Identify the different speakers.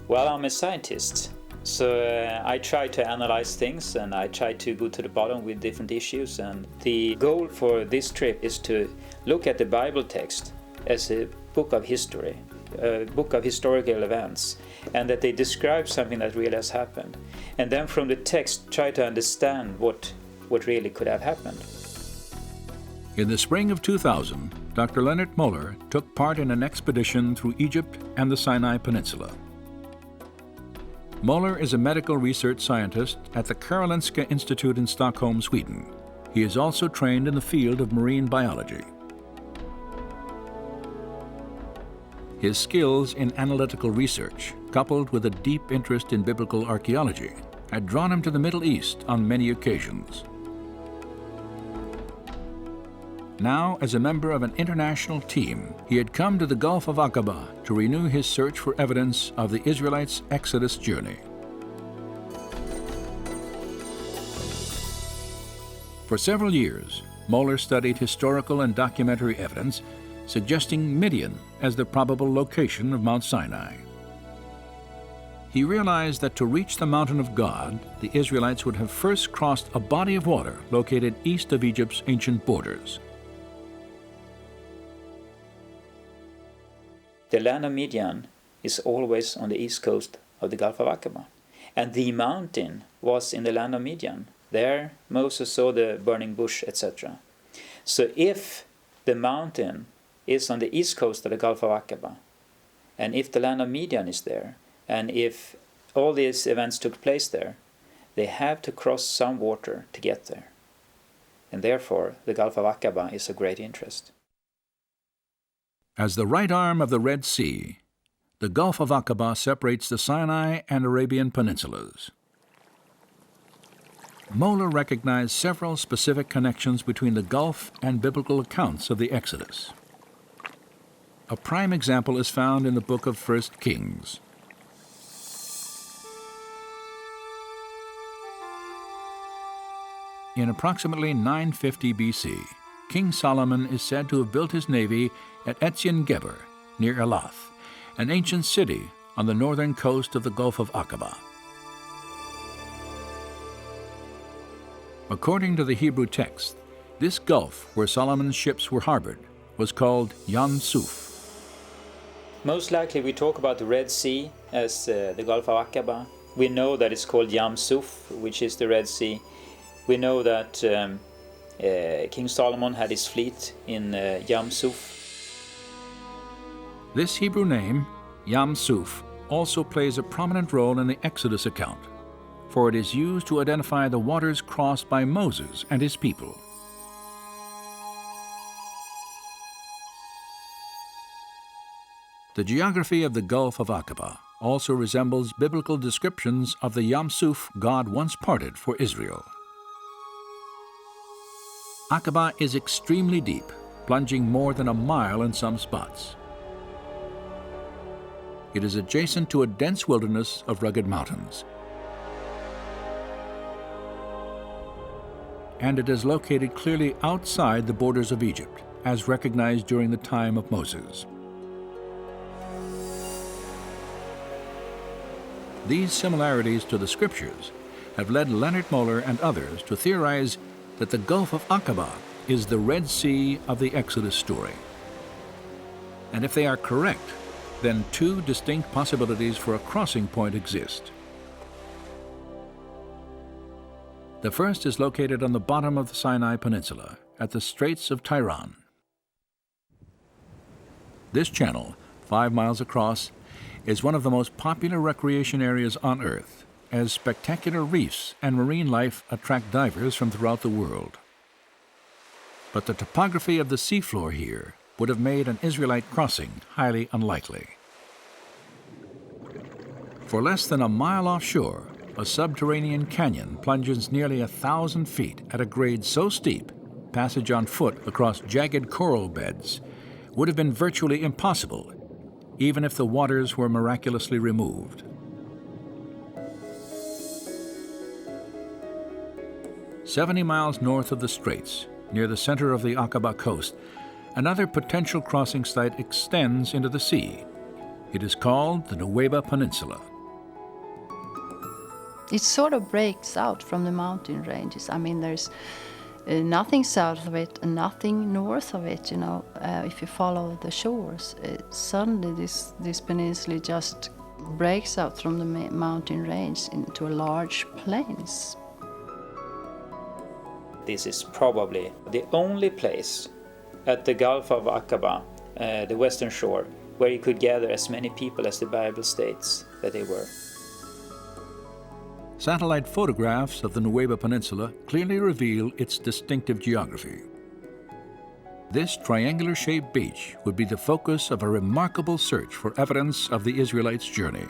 Speaker 1: Well, I'm a scientist, so I try to analyze things and I try to go to the bottom with different issues. And the goal for this trip is to look at the Bible text as a book of history, a book of historical events, and that they describe something that really has happened. And then from the text, try to understand what really could have happened.
Speaker 2: In the spring of 2000, Dr. Lennart Moller took part in an expedition through Egypt and the Sinai Peninsula. Moller is a medical research scientist at the Karolinska Institute in Stockholm, Sweden. He is also trained in the field of marine biology. His skills in analytical research, coupled with a deep interest in biblical archaeology, had drawn him to the Middle East on many occasions. Now, as a member of an international team, he had come to the Gulf of Aquaba to renew his search for evidence of the Israelites' Exodus journey. For several years, Moller studied historical and documentary evidence suggesting Midian as the probable location of Mount Sinai. He realized that to reach the mountain of God, the Israelites would have first crossed a body of water located east of Egypt's ancient borders.
Speaker 1: The land of Midian is always on the east coast of the Gulf of Aquaba. And the mountain was in the land of Midian. There Moses saw the burning bush, etc. So if the mountain is on the east coast of the Gulf of Aquaba, and if the land of Midian is there, and if all these events took place there, they have to cross some water to get there. And therefore, the Gulf of Aquaba is of great interest.
Speaker 2: As the right arm of the Red Sea, the Gulf of Aquaba separates the Sinai and Arabian peninsulas. Moller recognized several specific connections between the Gulf and biblical accounts of the Exodus. A prime example is found in the book of 1 Kings. In approximately 950 BC, King Solomon is said to have built his navy at Etzion-Geber, near Elath, an ancient city on the northern coast of the Gulf of Aquaba. According to the Hebrew text, this gulf where Solomon's ships were harbored was called Yam Suf.
Speaker 1: Most likely we talk about the Red Sea as the Gulf of Aquaba. We know that it's called Yam Suf, which is the Red Sea. We know that King Solomon had his fleet in Yam Suf.
Speaker 2: This Hebrew name, Yam Suf, also plays a prominent role in the Exodus account, for it is used to identify the waters crossed by Moses and his people. The geography of the Gulf of Aquaba also resembles biblical descriptions of the Yam Suf God once parted for Israel. Aquaba is extremely deep, plunging more than a mile in some spots. It is adjacent to a dense wilderness of rugged mountains. And it is located clearly outside the borders of Egypt, as recognized during the time of Moses. These similarities to the scriptures have led Lennart Moller and others to theorize that the Gulf of Aquaba is the Red Sea of the Exodus story. And if they are correct, then two distinct possibilities for a crossing point exist. The first is located on the bottom of the Sinai Peninsula, at the Straits of Tiran. This channel, 5 miles across, is one of the most popular recreation areas on Earth, as spectacular reefs and marine life attract divers from throughout the world. But the topography of the seafloor here would have made an Israelite crossing highly unlikely. For less than a mile offshore, a subterranean canyon plunges nearly 1,000 feet at a grade so steep, passage on foot across jagged coral beds would have been virtually impossible, even if the waters were miraculously removed. 70 miles north of the straits, near the center of the Aqaba coast, another potential crossing site extends into the sea. It is called the Nuweiba Peninsula,
Speaker 3: It sort of breaks out from the mountain ranges. I mean, there's nothing south of it and nothing north of it, you know. If you follow the shores, suddenly this peninsula just breaks out from the mountain range into a large plains.
Speaker 1: This is probably the only place at the Gulf of Aquaba, the western shore, where you could gather as many people as the Bible states that they were.
Speaker 2: Satellite photographs of the Nuweiba Peninsula clearly reveal its distinctive geography. This triangular-shaped beach would be the focus of a remarkable search for evidence of the Israelites' journey.